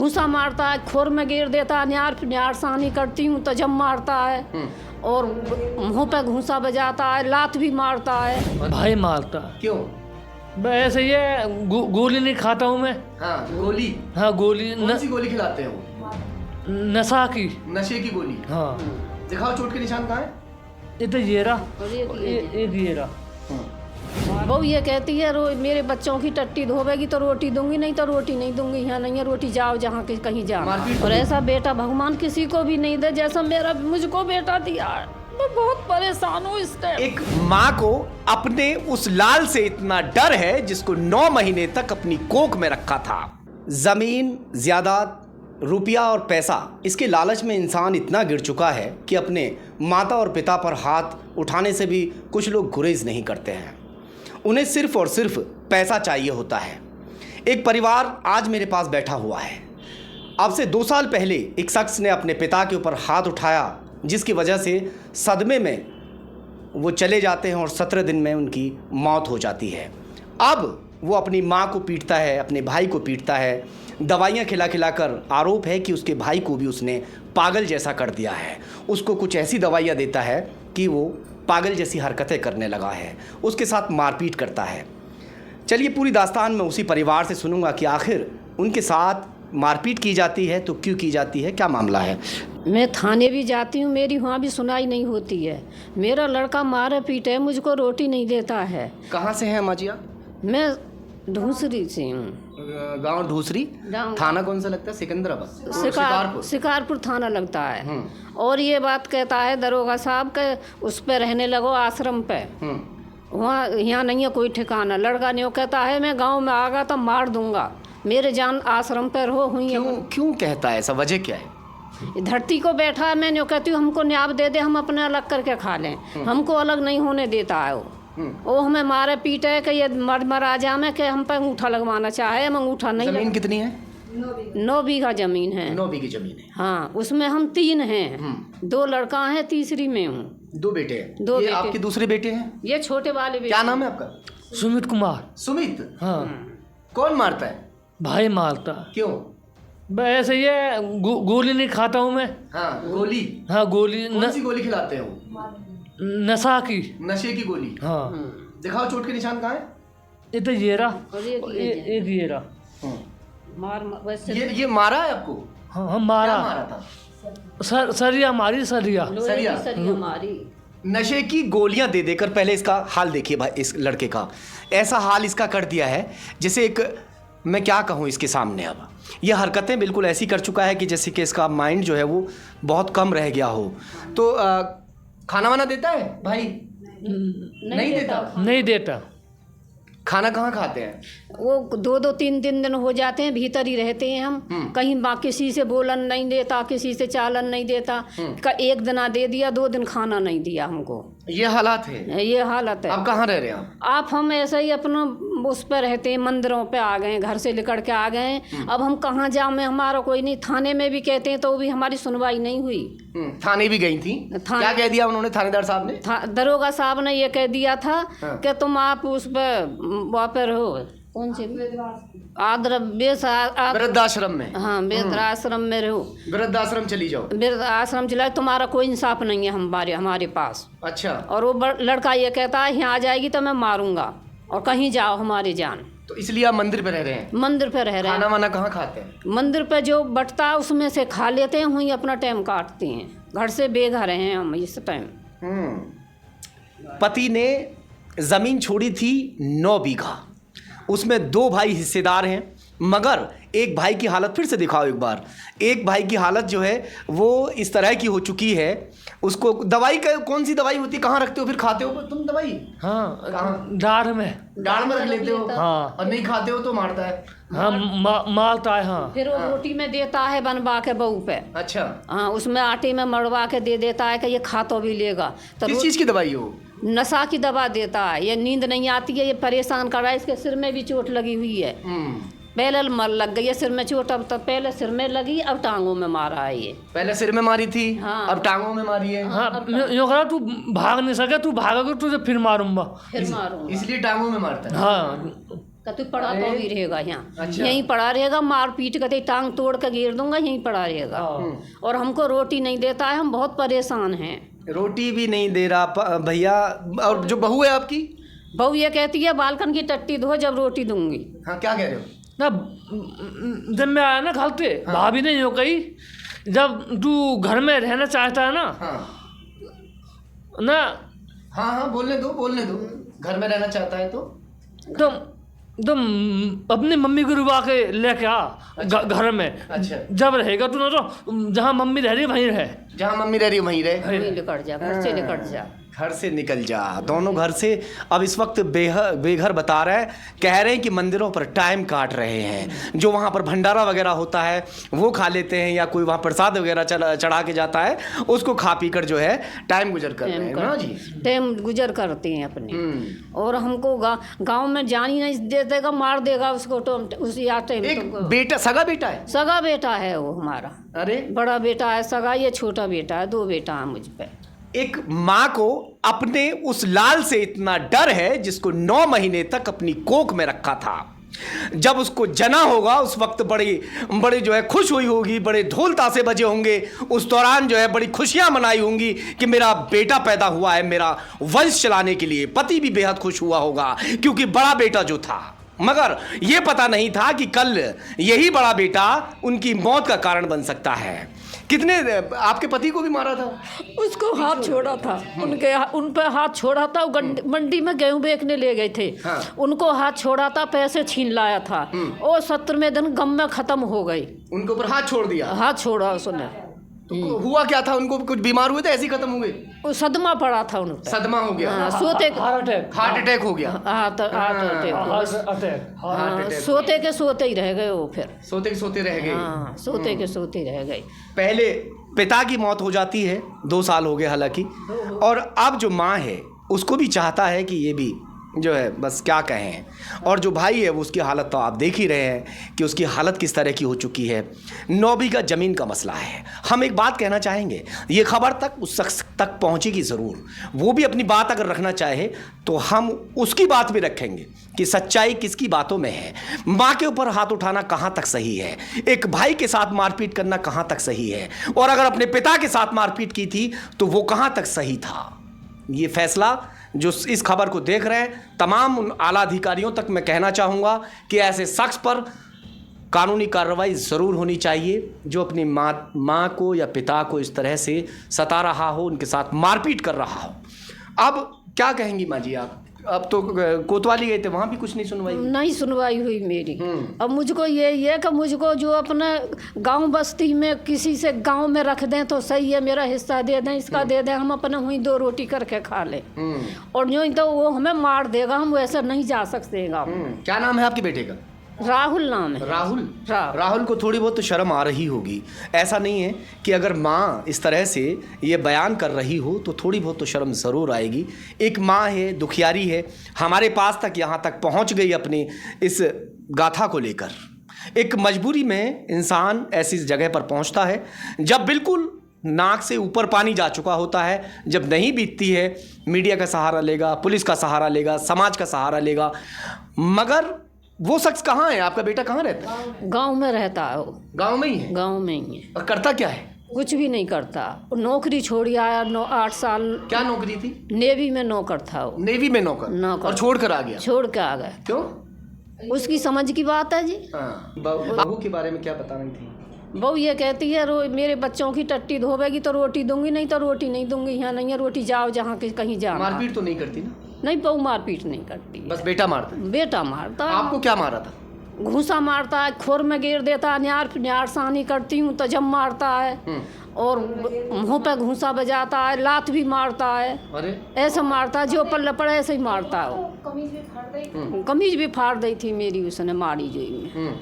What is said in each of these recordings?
घूसा मारता है, खोर में गिर देता है, न्यार सानी करती हूँ तो जब मारता है, और मुँह पे घूसा बजाता है, लात भी मारता है। भाई मारता। क्यों? ऐसे ये गोली नहीं खाता हूँ मैं। हाँ गोली। हाँ गोली। कौन सी गोली खिलाते हो? नशा की। नशे की गोली। हाँ। दिखाओ चोट के निशान कहाँ है? ये तो ये रहा, और एक एक ये रहा। वो ये कहती है मेरे बच्चों की टट्टी धोवेगी तो रोटी दूंगी, नहीं तो रोटी नहीं दूंगी। यहाँ नहीं है रोटी, जाओ जहाँ कहीं जाओ। और ऐसा बेटा भगवान किसी को भी नहीं दे जैसा मुझको बेटा दिया। मैं बहुत परेशान हूँ इस टाइम। एक माँ को अपने उस लाल से इतना डर है जिसको 9 महीने तक अपनी कोख में रखा था। जमीन, जायदाद, रुपया और पैसा, इसके लालच में इंसान इतना गिर चुका है कि अपने माता और पिता पर हाथ उठाने से भी कुछ लोग गुरेज नहीं करते हैं। उन्हें सिर्फ और सिर्फ पैसा चाहिए होता है। एक परिवार आज मेरे पास बैठा हुआ है। अब से 2 साल पहले एक शख्स ने अपने पिता के ऊपर हाथ उठाया, जिसकी वजह से सदमे में वो चले जाते हैं और 17 दिन में उनकी मौत हो जाती है। अब वो अपनी माँ को पीटता है, अपने भाई को पीटता है, दवाइयाँ खिला खिलाकर आरोप है कि उसके भाई को भी उसने पागल जैसा कर दिया है। उसको कुछ ऐसी दवाइयाँ देता है कि वो पागल जैसी हरकतें करने लगा है, उसके साथ मारपीट करता है। चलिए पूरी दास्तान मैं उसी परिवार से सुनूंगा कि आखिर उनके साथ मारपीट की जाती है तो क्यों की जाती है, क्या मामला है। मैं थाने भी जाती हूँ, मेरी वहाँ भी सुनाई नहीं होती है। मेरा लड़का मारे पीटे, मुझको रोटी नहीं देता है। कहाँ से हैं माजिया? मैं धूसरी से हूँ। गांव धूसरी। थाना कौन सा लगता है? सिकंदराबाद। शिकारपुर थाना लगता है। और ये बात कहता है दरोगा साहब के उस पे रहने लगो आश्रम पे। वहाँ यहाँ नहीं है कोई ठिकाना। लड़का नहीं, वो कहता है मैं गांव में आ गया तो मार दूंगा, मेरे जान आश्रम पर हो हुई। क्यों कहता है ऐसा? वजह क्या है? धरती को बैठा है, मैं नहीं कहती हूँ हमको न्याय दे दे, हम अपने अलग करके खा लें। हमको अलग नहीं होने देता है वो हमें मारे पीटे कि ये मर जा में कि हम पे अंगूठा लगवाना चाहे, हम अंगूठा नहीं। जमीन कितनी है? 9 बीघा जमीन है। 9 बीघी जमीन है। हाँ, उसमें हम 3 हैं। 2 लड़का हैं, तीसरी में हूँ। 2 बेटे हैं। 2 ये बेटे। आपके दूसरे बेटे हैं? ये छोटे वाले बेटे। क्या नाम है आपका? सुमित कुमार। सुमित। हाँ। कौन मारता है? भाई मारता। क्यों? ऐसे ये गोली नहीं खाता हूँ मैं। हाँ गोली। हाँ गोली। कौन सी गोली खिलाते हो? नशा की। नशे की गोली। हाँ। दिखाओ चोट के निशान कहाँ है? ये तो ये रहा, और एक ये रहा। वैसे ये मारा है आपको? हाँ क्या मारा था? सरिया मारी, सरिया। सरिया मारी। नशे की गोलियां दे देकर, पहले इसका हाल देखिए भाई, इस लड़के का ऐसा हाल इसका कर दिया है जैसे एक, मैं क्या कहूँ इसके सामने। अब यह हरकतें बिल्कुल ऐसी कर चुका है कि जैसे कि इसका माइंड जो है वो बहुत कम रह गया हो। तो खाना वाना देता है भाई? नहीं देता। नहीं देता। खाना कहाँ खाते हैं? वो 2-2 3-3 दिन हो जाते हैं, भीतर ही रहते हैं हम। कहीं किसी से बोलन नहीं देता, किसी से चालन नहीं देता। एक दिन दे दिया, 2 दिन खाना नहीं दिया हमको। ये हालात है। ये हालत है। आप कहाँ रह रहे हैं आप हम ऐसे ही अपना उस पर रहते हैं, मंदिरों पे आ गए, घर से निकल के आ गए। अब हम कहाँ जाओ, में हमारा कोई नहीं। थाने में भी कहते हैं तो भी हमारी सुनवाई नहीं हुई। थाने भी गई थी? क्या कह दिया उन्होंने, थानेदार साहब ने? दरोगा साहब ने ये कह दिया था कि तुम आप उस पर वहाँ पर हो, कौन से वृद्धाश्रम में। हाँ, वृद्धाश्रम में रहो। वृद्धाश्रम चली जाओ। वृद्धाश्रम चला, तुम्हारा कोई इंसाफ नहीं है हमारे पास। अच्छा। और वो लड़का ये कहता है यहाँ आ जाएगी तो मैं मारूंगा, और कहीं जाओ हमारी जान। तो इसलिए आप मंदिर पे रह रहे हैं? मंदिर पे रह रहे हैं। खाना वाना कहाँ खाते हैं? मंदिर पे जो बटता है उसमें से खा लेते हैं, वहीं अपना टाइम काटते हैं। घर से बेघर हैं हम इस टाइम। पति ने जमीन छोड़ी थी 9 बीघा, उसमें 2 भाई हिस्सेदार हैं, मगर एक भाई की हालत फिर से दिखाओ एक बार। एक भाई की हालत जो है वो इस तरह की हो चुकी है, उसको दवाई का, कौन सी दवाई होती है, कहाँ रखते हो फिर खाते हो तुम दवाई? हाँ डाढ़ में रख लेते हो। हाँ। और नहीं खाते हो तो मारता है। हाँ मारता है। हाँ। फिर वो रोटी में देता है बनवा के बहू पे। अच्छा। हाँ, उसमें आटे में मड़वा के दे देता है कि ये खा तो भी लेगा। तो किस चीज़ की दवाई हो? नशा की दवा देता है। ये नींद नहीं आती है, ये परेशान कर रहा है। इसके सिर में भी चोट लगी हुई है। पहले मर लग गई है सिर में चोट, अब तो पहले सिर में लगी, अब टांगों में मारा है ये। पहले सिर में मारी थी। हाँ। अब टांगों में मारी है। हाँ, यो कहा तू भाग नहीं सके, तू भागेगा तुझे फिर मारूंगा। फिर मारूंगा। इसलिए टांगों में मारता है। हाँ का तू पड़ा तो भी रहेगा यहाँ, अच्छा। यहीं पड़ा रहेगा, मार पीट कर टांग तोड़ कर गिर दूंगा, यहीं पड़ा रहेगा। और हमको रोटी नहीं देता है, हम बहुत परेशान हैं। रोटी भी नहीं दे रहा भैया। और जो बहू है आपकी, बहू ये कहती है बालकन की टट्टी धो जब रोटी दूंगी। हाँ क्या कह रहे हो? ना जब मैं आया ना खालते, भाभी नहीं हो कही, जब तू घर में रहना चाहता है ना, हाँ ना हाँ बोलने दो घर में रहना चाहता है तो तुम अपनी मम्मी को रुवा के लेके आ घर में। अच्छा। जब रहेगा तू ना तो जहाँ मम्मी रह रही है वहीं रहे। जहाँ मम्मी रह रही है वहीं रहे। वहीं निकट जा, घर से निकट जा, घर से निकल जा। दोनों घर से अब इस वक्त बेघर बता रहे हैं, कह रहे हैं कि मंदिरों पर टाइम काट रहे हैं, जो वहाँ पर भंडारा वगैरह होता है वो खा लेते हैं, या कोई वहाँ प्रसाद वगैरह चढ़ा के जाता है, उसको खा पी कर जो है टाइम गुजर कर रहे हैं ना जी। टाइम गुजर करते हैं अपने। और हमको गांव में जानी नहीं देगा, मार देगा उसको तो उसी टाइम। एक बेटा, सगा बेटा है? सगा बेटा है वो हमारा। अरे बड़ा बेटा है सगा, ये छोटा बेटा है, 2 बेटा है मुझ पे। एक माँ को अपने उस लाल से इतना डर है जिसको 9 महीने तक अपनी कोख में रखा था। जब उसको जना होगा उस वक्त बड़ी जो है खुश हुई होगी, बड़े ढोल ताशे बजे होंगे, उस दौरान जो है बड़ी खुशियां मनाई होंगी कि मेरा बेटा पैदा हुआ है, मेरा वंश चलाने के लिए। पति भी बेहद खुश हुआ होगा क्योंकि बड़ा बेटा जो था, मगर यह पता नहीं था कि कल यही बड़ा बेटा उनकी मौत का कारण बन सकता है। कितने आपके पति को भी मारा था? उसको हाथ छोड़ा था, उन पे हाथ छोड़ा था। मंडी में गेहूं बेचने ले गए थे। हाँ। उनको हाथ छोड़ा था, पैसे छीन लाया था। और 17वें दिन गम में खत्म हो गई। उनके ऊपर हाथ छोड़ दिया? हाथ छोड़ा उसने। तो हुआ क्या था? उनको कुछ बीमार हुए थे, ऐसे ही खत्म हो गए? वो सदमा पड़ा था उन पे। सदमा हो गया? हाँ, सोते हार्ट अटैक हो गया? Heart attack. सोते के सोते ही रह गए वो, फिर सोते के सोते रह गए। हाँ, सोते के सोते रह गए। पहले पिता की मौत हो जाती है, 2 साल हो गए हालांकि, और अब जो माँ है उसको भी चाहता है कि ये भी जो है बस क्या कहें। और जो भाई है वो, उसकी हालत तो आप देख ही रहे हैं कि उसकी हालत किस तरह की हो चुकी है। 9 बीघा ज़मीन का मसला है। हम एक बात कहना चाहेंगे, ये खबर तक उस शख्स तक पहुंचेगी ज़रूर। वो भी अपनी बात अगर रखना चाहे तो हम उसकी बात भी रखेंगे कि सच्चाई किसकी बातों में है। माँ के ऊपर हाथ उठाना कहाँ तक सही है, एक भाई के साथ मारपीट करना कहाँ तक सही है, और अगर अपने पिता के साथ मारपीट की थी तो वो कहाँ तक सही था। ये फैसला जो इस खबर को देख रहे हैं तमाम उन आला अधिकारियों तक मैं कहना चाहूँगा कि ऐसे शख्स पर कानूनी कार्रवाई ज़रूर होनी चाहिए जो अपनी माँ को या पिता को इस तरह से सता रहा हो, उनके साथ मारपीट कर रहा हो। अब क्या कहेंगी माँ जी आप? अब तो कोतवाली गए थे, वहाँ भी कुछ नहीं सुनवाई हुई मेरी। अब मुझको ये है कि मुझको जो अपने गांव बस्ती में किसी से गांव में रख दें तो सही है, मेरा हिस्सा दे दें, इसका दे दें, हम अपने वहीं 2 रोटी करके खा लें। और यूँ तो वो हमें मार देगा, हम वैसे नहीं जा सकते गाँव। क्या नाम है आपके बेटे का? राहुल नाम है। राहुल को थोड़ी बहुत तो शर्म आ रही होगी। ऐसा नहीं है कि अगर माँ इस तरह से ये बयान कर रही हो तो थोड़ी बहुत तो शर्म ज़रूर आएगी। एक माँ है, दुखियारी है, हमारे पास तक यहाँ तक पहुँच गई अपनी इस गाथा को लेकर। एक मजबूरी में इंसान ऐसी जगह पर पहुँचता है जब बिल्कुल नाक से ऊपर पानी जा चुका होता है, जब नहीं बीतती है, मीडिया का सहारा लेगा, पुलिस का सहारा लेगा, समाज का सहारा लेगा। मगर वो शख्स कहाँ है? आपका बेटा कहाँ रहता है? गांव में रहता है वो। गांव में ही है? गांव में ही है। और करता क्या है? कुछ भी नहीं करता। नौकरी छोड़ी आया, 8 साल। क्या नौकरी थी? नेवी में नौकर था वो। नेवी में नौकर। और छोड़ कर आ गया? छोड़ के आ गया। क्यों? उसकी समझ की बात है जी। बहू के बारे में क्या बता रही थी? बहू ये कहती है मेरे बच्चों की टट्टी धोवेगी तो रोटी दूंगी, नहीं तो रोटी नहीं दूंगी। यहाँ नहीं है रोटी, जाओ जहाँ कहीं जाओ। मारपीट तो नहीं करती ना? नहीं, बहू मारपीट नहीं करती, बस बेटा मारता? बेटा मारता। आपको क्या मारा था? घूसा मारता है, खोर में गिर देता है, न्यार सानी करती हूँ तो जब मारता है, और मुँह पे घूसा बजाता है, लात भी मारता है। अरे ऐसा मारता है, जो पल्ले पड़े ऐसे ही मारता है। कमीज भी फाड़ दी थी मेरी उसने, मारी जोई में।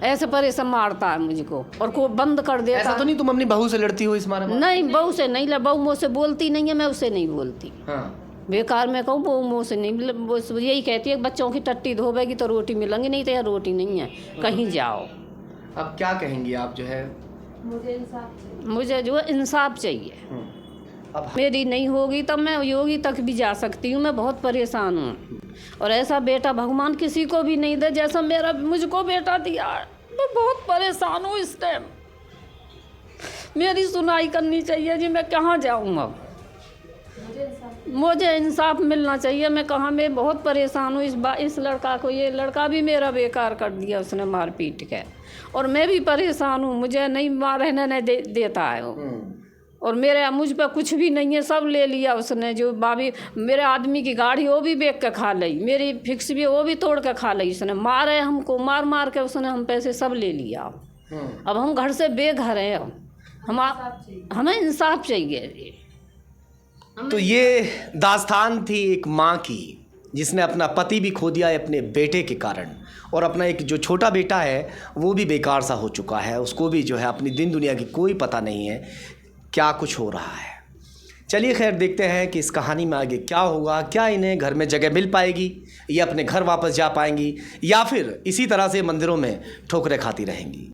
ऐसे परेशान मारता है मुझको, और को बंद कर देता। ऐसा तो नहीं तुम अपनी बहू से लड़ती हो इस बारे में? नहीं, बहू से नहीं, बहू मुझसे बोलती नहीं है, मैं उससे नहीं बोलती। बेकार में कहूँ, बहू मुँह से नहीं, वो यही कहती है बच्चों की टट्टी धोवेगी तो रोटी मिलेंगी, नहीं तो यार रोटी नहीं है, कहीं जाओ। अब क्या कहेंगी आप? जो है मुझे जो इंसाफ चाहिए। अब मेरी नहीं होगी तब मैं योगी तक भी जा सकती हूँ, मैं बहुत परेशान हूँ। और ऐसा बेटा भगवान किसी को भी नहीं दे जैसा मेरा मुझको बेटा दिया। मैं बहुत परेशान हूँ इस टाइम। मेरी सुनाई करनी चाहिए जी, मैं कहाँ जाऊँ अब? मुझे इंसाफ मिलना चाहिए। मैं कहाँ, मैं बहुत परेशान हूँ इस लड़का को। ये लड़का भी मेरा बेकार कर दिया उसने मार पीट के, और मैं भी परेशान हूँ। मुझे नहीं रहने नहीं देता है वो, और मेरे मुझ पर कुछ भी नहीं है, सब ले लिया उसने। जो भाभी मेरे आदमी की गाड़ी वो भी बेच के खा ली, मेरी फिक्स भी वो भी तोड़ के खा ली उसने। मारे हमको, मार मार के उसने हम पैसे सब ले लिया। अब हम घर से बेघर हैं। अब हमें इंसाफ चाहिए। तो ये दास्तान थी एक माँ की जिसने अपना पति भी खो दिया है अपने बेटे के कारण, और अपना एक जो छोटा बेटा है वो भी बेकार सा हो चुका है। उसको भी जो है अपनी दिन दुनिया की कोई पता नहीं है क्या कुछ हो रहा है। चलिए खैर, देखते हैं कि इस कहानी में आगे क्या होगा। क्या इन्हें घर में जगह मिल पाएगी, या अपने घर वापस जा पाएंगी, या फिर इसी तरह से मंदिरों में ठोकरें खाती रहेंगी।